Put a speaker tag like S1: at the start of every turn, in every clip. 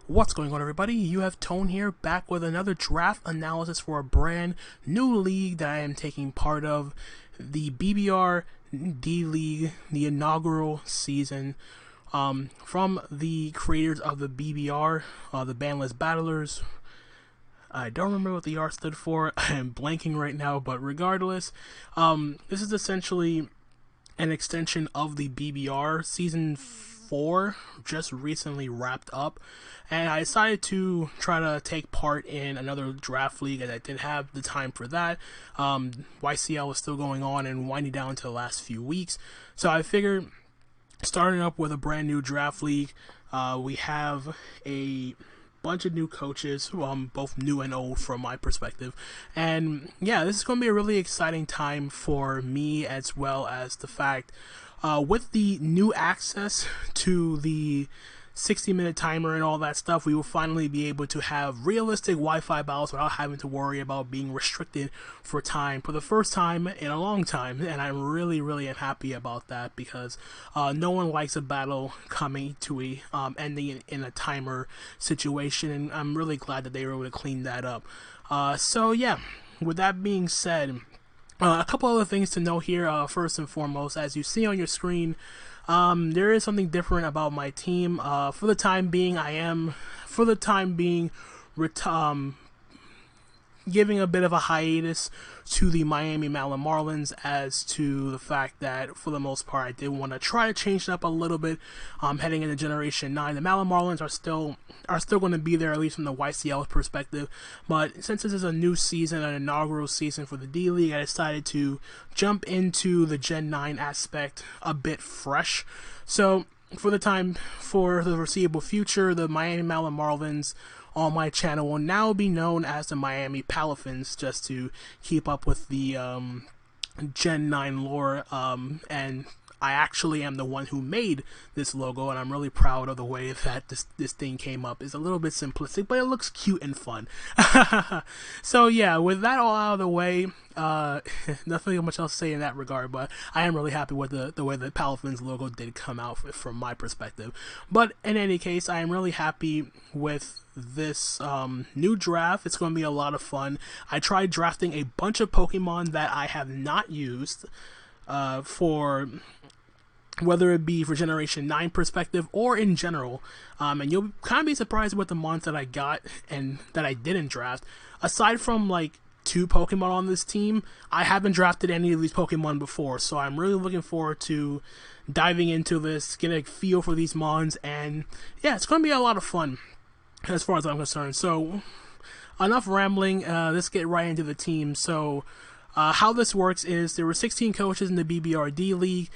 S1: What's going on, everybody? You have Tone here, back with another draft analysis for a brand new league that I am taking part of, the BBR D-League, the inaugural season, from the creators of the BBR, the Bandless Battlers. I don't remember what the R stood for. I am blanking right now, but regardless, this is essentially an extension of the BBR. Season 4 just recently wrapped up, and I decided to try to take part in another draft league, and I didn't have the time for that. YCL is still going on and winding down to the last few weeks, so I figured starting up with a brand new draft league. We have a bunch of new coaches, both new and old from my perspective, and yeah, this is going to be a really exciting time for me, as well as the fact with the new access to the 60-minute timer and all that stuff, we will finally be able to have realistic Wi-Fi battles without having to worry about being restricted for time for the first time in a long time. And I'm really happy about that, because no one likes a battle coming to a ending in a timer situation, and I'm really glad that they were able to clean that up. So yeah, with that being said, a couple other things to note here. First and foremost, as you see on your screen, there is something different about my team. For the time being, giving a bit of a hiatus to the Miami Marlins, as to the fact that for the most part I did want to try to change it up a little bit. Heading into Generation 9, the Marlins are still going to be there, at least from the YCL perspective, but since this is a new season, an inaugural season for the D-League, I decided to jump into the Gen 9 aspect a bit fresh. So for the foreseeable future, the Miami Marlins on my channel will now be known as the Miami Palafins, just to keep up with the Gen 9 lore, and I actually am the one who made this logo, and I'm really proud of the way that this thing came up. It's a little bit simplistic, but it looks cute and fun. So yeah, with that all out of the way, nothing much else to say in that regard, but I am really happy with the way the Palafins logo did come out from my perspective. But in any case, I am really happy with this new draft. It's going to be a lot of fun. I tried drafting a bunch of Pokemon that I have not used, for whether it be for Generation 9 perspective or in general, and you'll kind of be surprised with the mons that I got and that I didn't draft. Aside from like 2 Pokemon on this team, I haven't drafted any of these Pokemon before, so I'm really looking forward to diving into this, getting a feel for these mons, and yeah, it's going to be a lot of fun as far as I'm concerned. So enough rambling, let's get right into the team. So how this works is there were 16 coaches in the BBR D-League.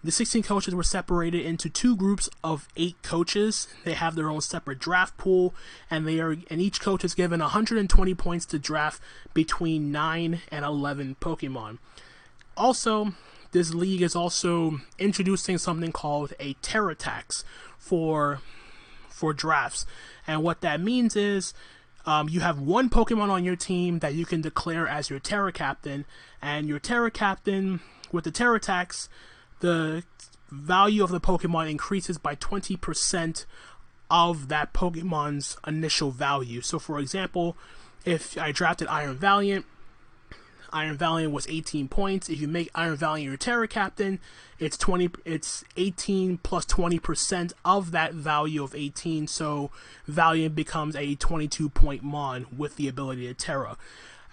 S1: The 16 coaches were separated into 2 groups of 8 coaches. They have their own separate draft pool, and each coach is given 120 points to draft between 9 and 11 Pokemon. Also, this league is also introducing something called a Terra tax for drafts, and what that means is you have 1 Pokemon on your team that you can declare as your Terra Captain, and your Terra Captain, with the Terra tax, the value of the Pokemon increases by 20% of that Pokemon's initial value. So for example, if I drafted Iron Valiant was 18 points. If you make Iron Valiant your Terra Captain, it's 18 plus 20% of that value of 18, so Valiant becomes a 22-point mon with the ability to Terra.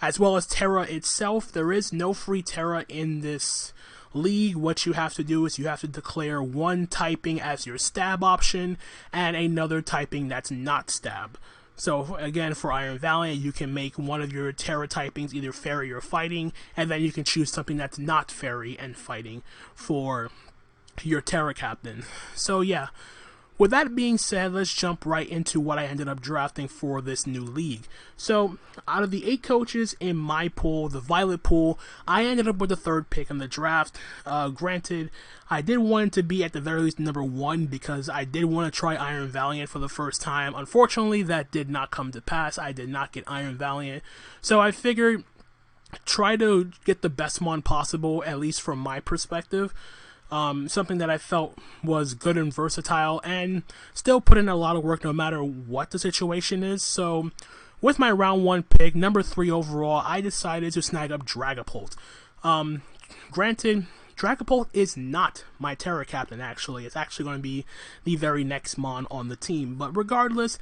S1: As well as Terra itself, there is no free Terra in this league. What you have to do is you have to declare 1 typing as your stab option and another typing that's not stab. So again, for Iron Valiant, you can make one of your Terra typings either Fairy or Fighting, and then you can choose something that's not Fairy and Fighting for your Terra Captain. So yeah, with that being said, let's jump right into what I ended up drafting for this new league. So out of the 8 coaches in my pool, the Violet pool, I ended up with the 3rd pick in the draft. Granted, I did want it to be at the very least number 1, because I did want to try Iron Valiant for the first time. Unfortunately, that did not come to pass. I did not get Iron Valiant, so I figured try to get the best mon possible, at least from my perspective. Something that I felt was good and versatile and still put in a lot of work no matter what the situation is. So with my round 1 pick, number 3 overall, I decided to snag up Dragapult. Granted, Dragapult is not my Terra captain, actually. It's actually going to be the very next Mon on the team. But regardless,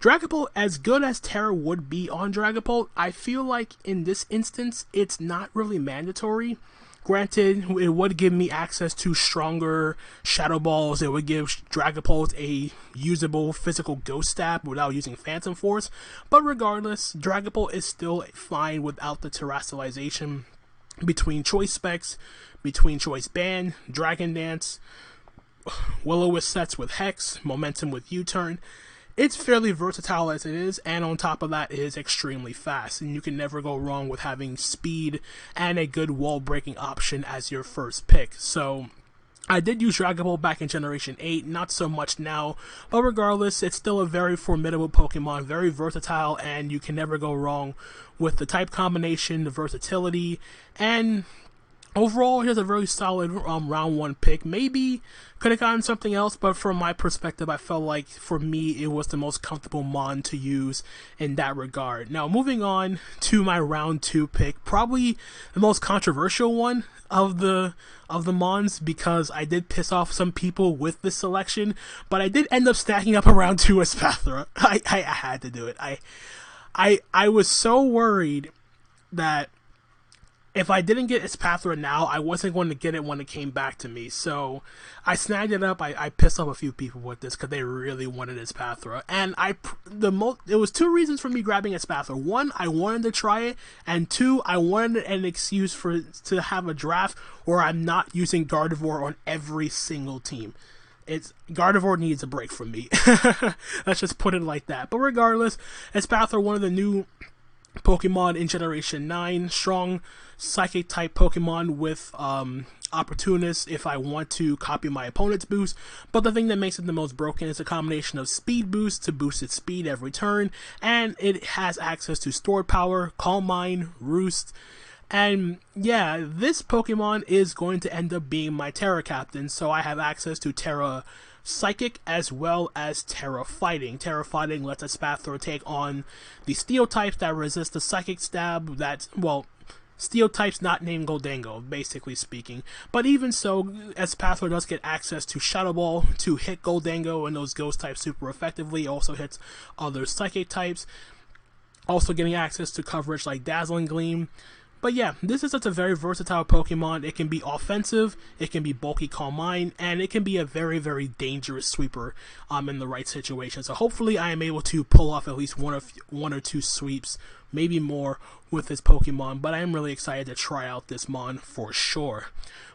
S1: Dragapult, as good as Terra would be on Dragapult, I feel like in this instance, it's not really mandatory. Granted, it would give me access to stronger Shadow Balls. It would give Dragapult a usable physical Ghost Stab without using Phantom Force. But regardless, Dragapult is still fine without the terrestrialization between Choice Specs, between Choice Band, Dragon Dance, Will-O-Wisp sets with Hex, Momentum with U-Turn. It's fairly versatile as it is, and on top of that, it is extremely fast, and you can never go wrong with having speed and a good wall-breaking option as your first pick. So I did use Dragapult back in Generation 8, not so much now, but regardless, it's still a very formidable Pokemon, very versatile, and you can never go wrong with the type combination, the versatility, and overall, here's a very solid round 1 pick. Maybe could have gotten something else, but from my perspective, I felt like for me it was the most comfortable Mon to use in that regard. Now, moving on to my round 2 pick, probably the most controversial one of the Mons, because I did piss off some people with this selection, but I did end up stacking up a round 2 Espathra. I had to do it. I was so worried that if I didn't get Espathra now, I wasn't going to get it when it came back to me. So I snagged it up. I pissed off a few people with this because they really wanted Espathra. And it was 2 reasons for me grabbing Espathra. 1, I wanted to try it, and 2, I wanted an excuse to have a draft where I'm not using Gardevoir on every single team. Gardevoir needs a break from me. Let's just put it like that. But regardless, Espathra, one of the new Pokemon in Generation 9, strong Psychic type Pokemon with Opportunist if I want to copy my opponent's boost, but the thing that makes it the most broken is a combination of speed boost to boost its speed every turn, and it has access to Stored Power, Calm Mind, Roost, and yeah, this Pokemon is going to end up being my Terra captain, so I have access to Terra Psychic as well as Terra Fighting. Terra Fighting lets Espathra take on the Steel types that resist the Psychic Stab, Steel types not named Goldango, basically speaking. But even so, Espathra does get access to Shadow Ball to hit Goldango and those Ghost types super effectively. It also hits other Psychic types. Also getting access to coverage like Dazzling Gleam. But yeah, this is such a very versatile Pokemon. It can be offensive, it can be bulky Calm Mind, and it can be a very, very dangerous sweeper in the right situation. So hopefully I am able to pull off at least one or two sweeps, maybe more, with this Pokemon. But I am really excited to try out this Mon for sure.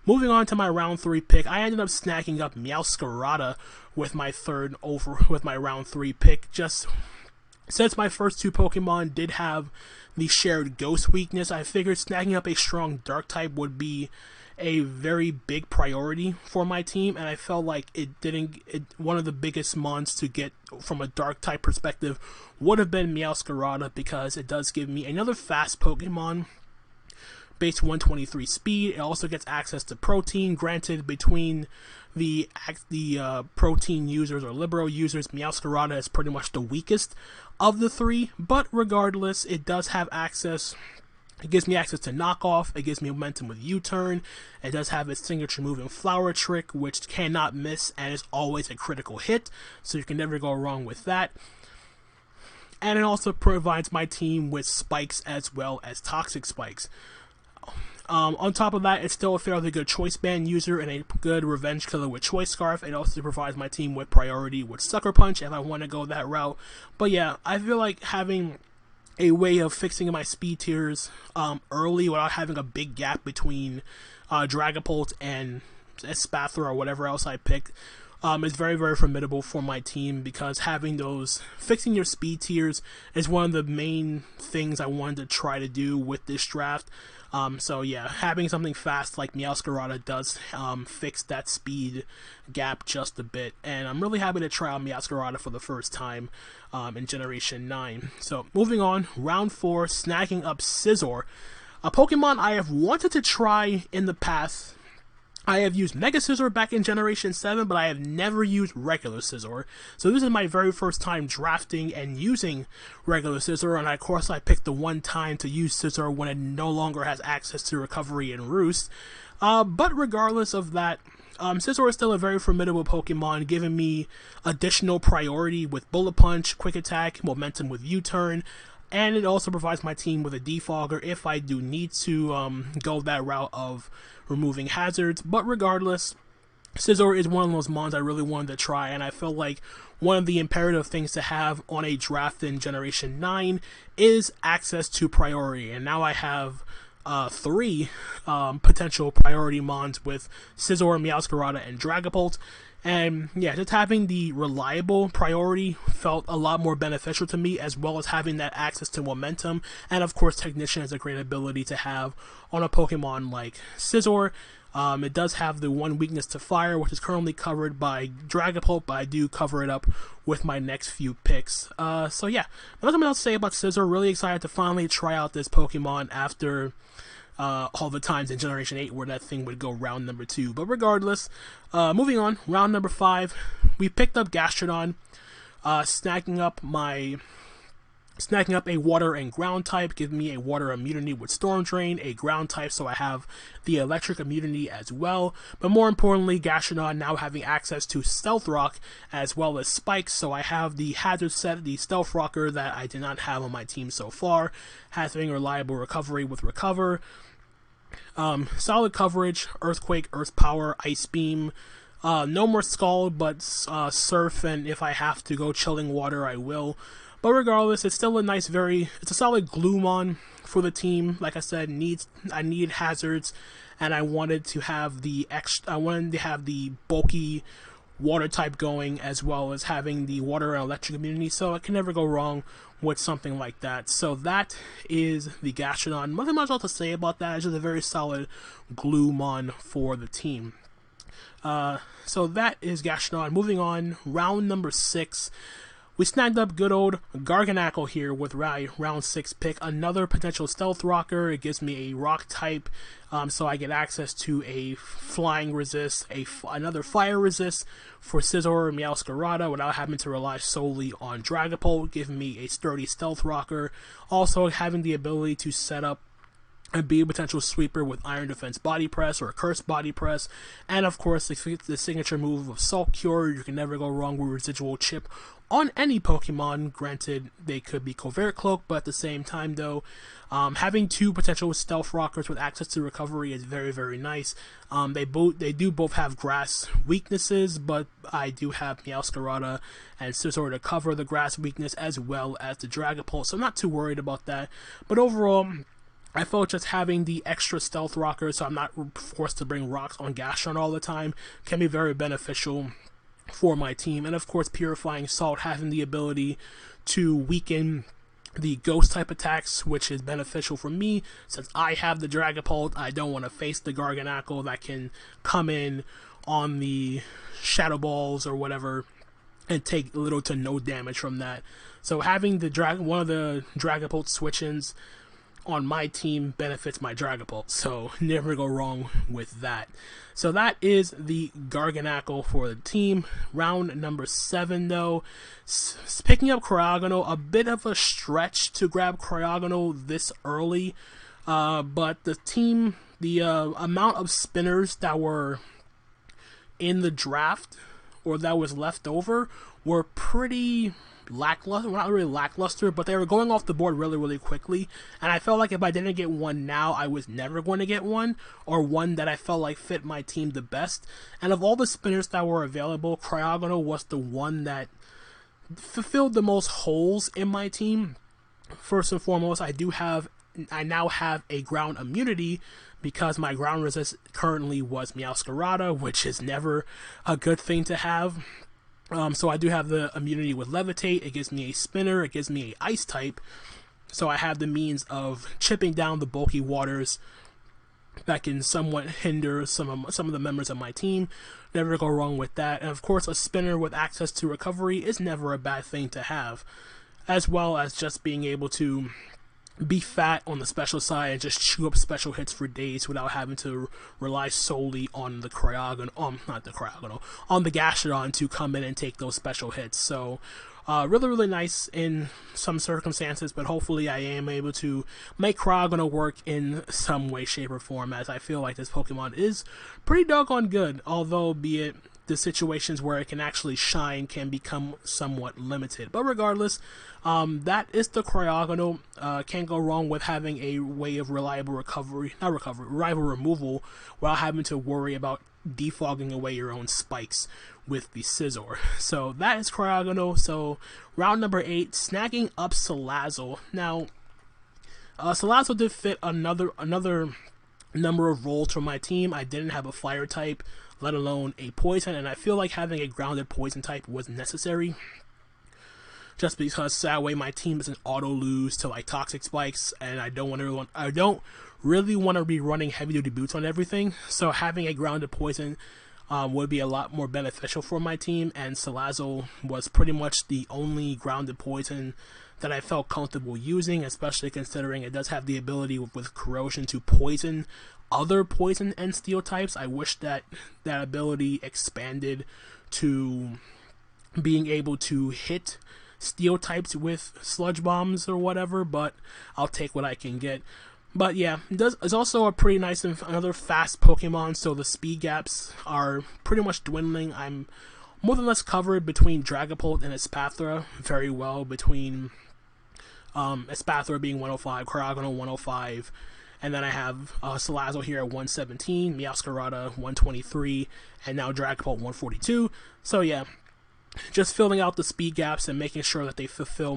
S1: Moving on to my round 3 pick, I ended up snagging up Meowscarada with my round 3 pick. Just since my first 2 Pokemon did have the shared Ghost weakness, I figured snagging up a strong Dark type would be a very big priority for my team, and I felt like one of the biggest mons to get from a Dark type perspective would have been Meowscarada, because it does give me another fast Pokemon. Base 123 speed. It also gets access to Protein. Granted, between the Protein users or Libero users, Meowscarada is pretty much the weakest of the 3. But regardless, it does have access. It gives me access to Knockoff. It gives me momentum with U-Turn. It does have its signature move in Flower Trick, which cannot miss and is always a critical hit. So you can never go wrong with that. And it also provides my team with spikes as well as toxic spikes. On top of that, it's still a fairly good Choice Band user and a good Revenge Killer with Choice Scarf. It also provides my team with priority with Sucker Punch if I want to go that route. But yeah, I feel like having a way of fixing my speed tiers early without having a big gap between Dragapult and Espathra or whatever else I pick is very, very formidable for my team, because fixing your speed tiers is one of the main things I wanted to try to do with this draft. So yeah, having something fast like Meowscarada does fix that speed gap just a bit, and I'm really happy to try out Meowscarada for the first time in Generation 9. So moving on, round 4, snagging up Scizor, a Pokemon I have wanted to try in the past I have used Mega Scizor back in Generation 7, but I have never used regular Scizor. So this is my very first time drafting and using regular Scizor, and of course I picked the one time to use Scizor when it no longer has access to Recovery and Roost. But regardless of that, Scizor is still a very formidable Pokemon, giving me additional priority with Bullet Punch, Quick Attack, Momentum with U-Turn, and it also provides my team with a defogger if I do need to go that route of removing hazards. But regardless, Scizor is one of those mons I really wanted to try, and I felt like one of the imperative things to have on a draft in Generation 9 is access to priority, and now I have 3 potential priority mons with Scizor, Meowscarada, and Dragapult. And yeah, just having the reliable priority felt a lot more beneficial to me, as well as having that access to momentum. And of course, Technician is a great ability to have on a Pokemon like Scizor. It does have the one weakness to fire, which is currently covered by Dragapult, but I do cover it up with my next few picks. So yeah, nothing else to say about Scizor. Really excited to finally try out this Pokemon after all the times in Generation 8 where that thing would go round number 2. But regardless, moving on, round number 5, we picked up Gastrodon, snacking up a water and ground type, giving me a water immunity with Storm Drain, a ground type, so I have the electric immunity as well. But more importantly, Gastrodon now having access to Stealth Rock as well as Spikes, so I have the hazard set, the Stealth Rocker that I did not have on my team so far, having reliable recovery with Recover. Solid coverage, Earthquake, Earth Power, Ice Beam, no more Scald, but Surf, and if I have to go Chilling Water, I will. But regardless, it's still a nice, it's a solid Gloomon for the team. Like I said, I need hazards, and I wanted to have the bulky water type going, as well as having the water and electric immunity, so I can never go wrong with something like that. So that is the Gastrodon. Nothing much else to say about that. It's just a very solid Gloomon for the team. So that is Gastrodon. Moving on, round number 6. We snagged up good old Garganacl here with round 6 pick. Another potential Stealth Rocker. It gives me a Rock type, so I get access to a Flying Resist, another Fire Resist for Scizor or Meowscarada without having to rely solely on Dragapult, giving me a sturdy Stealth Rocker. Also having the ability to set up and be a potential sweeper with Iron Defense Body Press or a Curse Body Press. And of course, the signature move of Salt Cure. You can never go wrong with Residual Chip on any Pokemon. Granted, they could be Covert Cloak, but at the same time though, having 2 potential Stealth Rockers with access to recovery is very, very nice. They do both have grass weaknesses, but I do have Meowscarada and Scizor to cover the grass weakness as well as the Dragapult, so I'm not too worried about that. But overall, I felt just having the extra Stealth Rocker, so I'm not forced to bring rocks on Gastrodon all the time, can be very beneficial for my team. And of course, Purifying Salt having the ability to weaken the ghost type attacks, which is beneficial for me since I have the Dragapult. I don't want to face the Garganacl that can come in on the Shadow Balls or whatever and take little to no damage from that. So having the one of the Dragapult switch-ins on my team benefits my Dragapult, so never go wrong with that. So that is the Garganacl for the team. Round number 7 though, picking up Cryogonal, a bit of a stretch to grab Cryogonal this early, but the amount of spinners that were in the draft or that was left over were pretty lackluster. Well, not really lackluster, but they were going off the board really, really quickly, and I felt like if I didn't get one now, I was never going to get one, or one that I felt like fit my team the best. And of all the spinners that were available, Cryogonal was the one that fulfilled the most holes in my team. First and foremost, I now have a ground immunity because my ground resist currently was Meowscarada, which is never a good thing to have. So I do have the immunity with Levitate. It gives me a spinner. It gives me a ice type. So I have the means of chipping down the bulky waters that can somewhat hinder some of the members of my team. Never go wrong with that. And of course, a spinner with access to recovery is never a bad thing to have, as well as just being able to be fat on the special side and just chew up special hits for days without having to rely solely on the on the Gastrodon to come in and take those special hits. So really nice in some circumstances, but hopefully I am able to make Cryogonal work in some way, shape, or form, as I feel like this Pokemon is pretty doggone good, although be it the situations where it can actually shine can become somewhat limited. But regardless, that is the Cryogonal. Can't go wrong with having a way of reliable removal without having to worry about defogging away your own spikes with the Scizor. So that is Cryogonal. So round number 8, snagging up Salazzle. Now, Salazzle did fit another number of roles for my team. I didn't have a fire type, let alone a poison, and I feel like having a grounded poison type was necessary, just because that way my team doesn't auto lose to like toxic spikes, and I don't really want to be running heavy duty boots on everything. So having a grounded poison would be a lot more beneficial for my team, and Salazzle was pretty much the only grounded poison that I felt comfortable using, especially considering it does have the ability with corrosion to poison other poison and steel types. I wish that ability expanded to being able to hit steel types with sludge bombs or whatever, but I'll take what I can get. But yeah, it's also a pretty nice and another fast Pokemon, so the speed gaps are pretty much dwindling. I'm more than less covered between Dragapult and Espathra very well, between Espathra being 105, Cryogonal 105, and then I have Salazzle here at 117, Meowscarada 123, and now Dragapult 142. So yeah, just filling out the speed gaps and making sure that they fulfill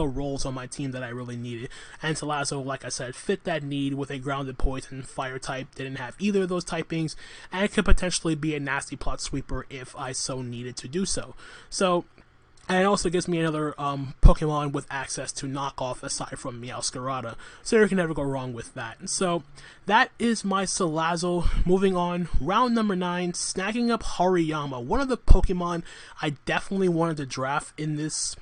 S1: roles on my team that I really needed. And Salazzle, like I said, fit that need with a grounded poison fire type. Didn't have either of those typings, and it could potentially be a nasty plot sweeper if I so needed to do so. And it also gives me another Pokemon with access to knockoff aside from Meowscarada, so you can never go wrong with that. So that is my Salazzle. Moving on, round number 9, snagging up Hariyama, one of the Pokemon I definitely wanted to draft in this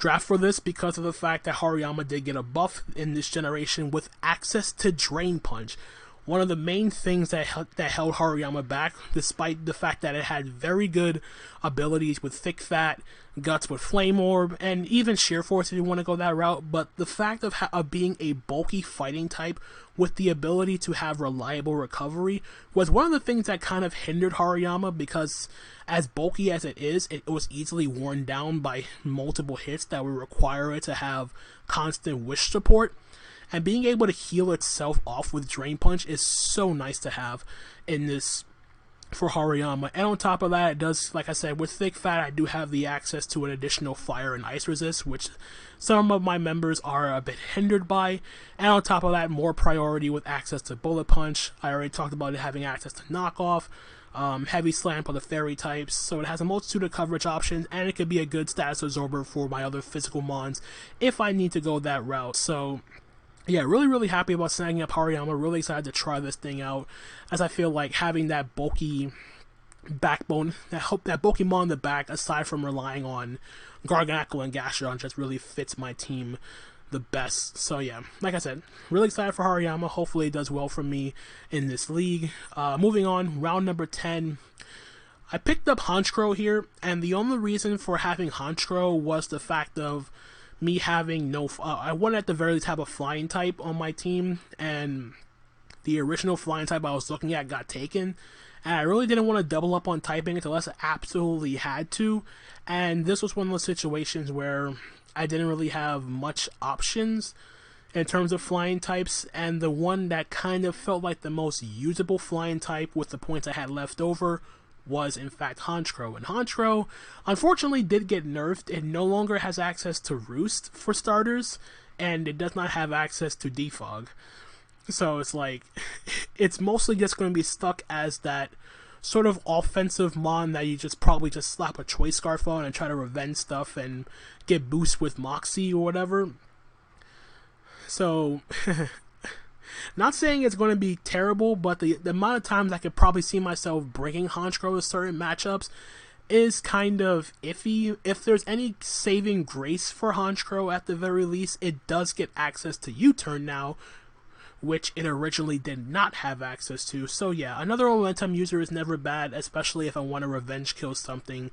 S1: draft for this because of the fact that Hariyama did get a buff in this generation with access to Drain Punch. One of the main things that held Hariyama back, despite the fact that it had very good abilities with Thick Fat, Guts with Flame Orb, and even Sheer Force if you want to go that route, but the fact of being a bulky fighting type with the ability to have reliable recovery was one of the things that kind of hindered Hariyama, because as bulky as it was easily worn down by multiple hits that would require it to have constant wish support. And being able to heal itself off with Drain Punch is so nice to have in this for Hariyama. And on top of that, it does, like I said, with Thick Fat, I do have the access to an additional fire and ice resist, which some of my members are a bit hindered by. And on top of that, more priority with access to Bullet Punch. I already talked about it having access to Knockoff, Heavy Slam for the fairy types, so it has a multitude of coverage options, and it could be a good status absorber for my other physical mons if I need to go that route. So yeah, really happy about snagging up Hariyama. Really excited to try this thing out, as I feel like having that bulky backbone, that bulky mon in the back, aside from relying on Garganacl and Gastrodon, just really fits my team the best. So yeah, like I said, really excited for Hariyama. Hopefully it does well for me in this league. Moving on, round number 10. I picked up Honchkrow here, and the only reason for having Honchkrow was the fact of me having I wanted at the very least have a flying type on my team, and the original flying type I was looking at got taken, and I really didn't want to double up on typing unless I absolutely had to, and this was one of those situations where I didn't really have much options in terms of flying types, and the one that kind of felt like the most usable flying type with the points I had left over was in fact Honchkrow. And Honchkrow unfortunately did get nerfed. It no longer has access to Roost for starters, and it does not have access to Defog. So it's like, it's mostly just going to be stuck as that sort of offensive mon that you probably just slap a Choice Scarf on and try to revenge stuff and get boost with Moxie or whatever. So not saying it's going to be terrible, but the amount of times I could probably see myself bringing Honchkrow to certain matchups is kind of iffy. If there's any saving grace for Honchkrow at the very least, it does get access to U-turn now, which it originally did not have access to. So yeah, another momentum user is never bad, especially if I want to revenge kill something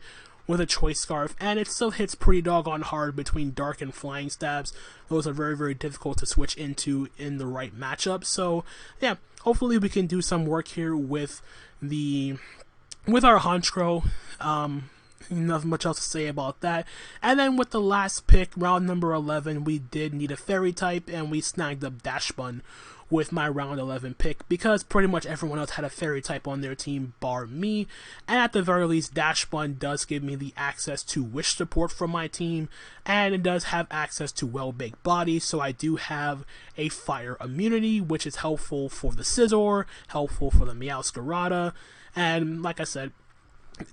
S1: with a choice scarf, and it still hits pretty doggone hard between dark and flying stabs. Those are very, very difficult to switch into in the right matchup. So yeah, hopefully we can do some work here with our Honchkrow. Nothing much else to say about that. And then with the last pick, round number 11, we did need a fairy type, and we snagged up Dashbun with my round 11 pick, because pretty much everyone else had a fairy type on their team bar me. And at the very least, Dashbun does give me the access to wish support from my team, and it does have access to well-baked body, so I do have a fire immunity, which is helpful for the Scizor, helpful for the Meowscarada, and like I said,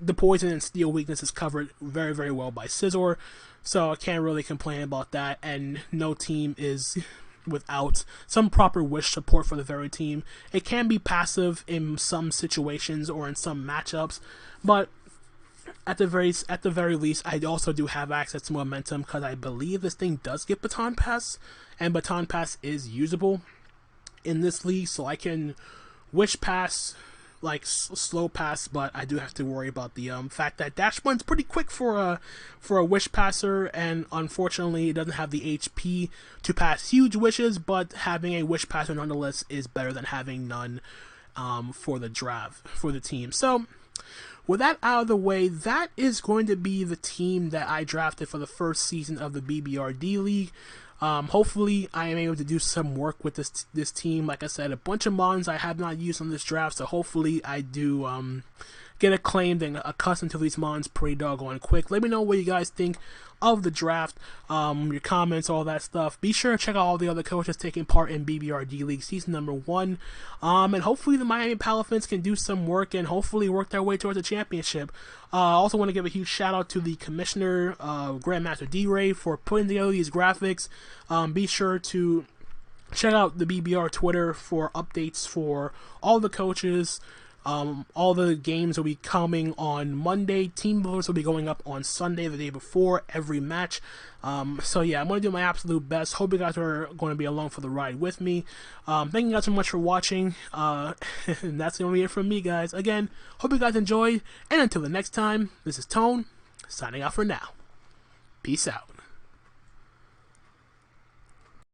S1: the poison and steel weakness is covered very, very well by Scizor, so I can't really complain about that, and no team is without some proper wish support for the very team. It can be passive in some situations or in some matchups, but at the very least, I also do have access to momentum, because I believe this thing does get Baton Pass, and Baton Pass is usable in this league, so I can wish pass, like slow pass, but I do have to worry about the fact that Dashbun's pretty quick for a wish passer, and unfortunately it doesn't have the HP to pass huge wishes, but having a wish passer nonetheless is better than having none for the draft for the team. So with that out of the way, that is going to be the team that I drafted for the first season of the BBR D-League. Hopefully I am able to do some work with this team. Like I said, a bunch of mons I have not used on this draft, so hopefully I do get acclaimed and accustomed to these mons pretty doggone quick. Let me know what you guys think of the draft, your comments, all that stuff. Be sure to check out all the other coaches taking part in BBR D-League Season number 1. And hopefully the Miami Palafins can do some work and hopefully work their way towards a championship. I also want to give a huge shout out to the commissioner, Grandmaster D-Ray, for putting together these graphics. Be sure to check out the BBR Twitter for updates for all the coaches. All the games will be coming on Monday. Team builders will be going up on Sunday, the day before every match. So yeah, I'm going to do my absolute best. Hope you guys are going to be along for the ride with me. Thank you guys so much for watching. And that's going to be it from me, guys. Again, hope you guys enjoyed. And until the next time, this is Tone, signing out for now. Peace out.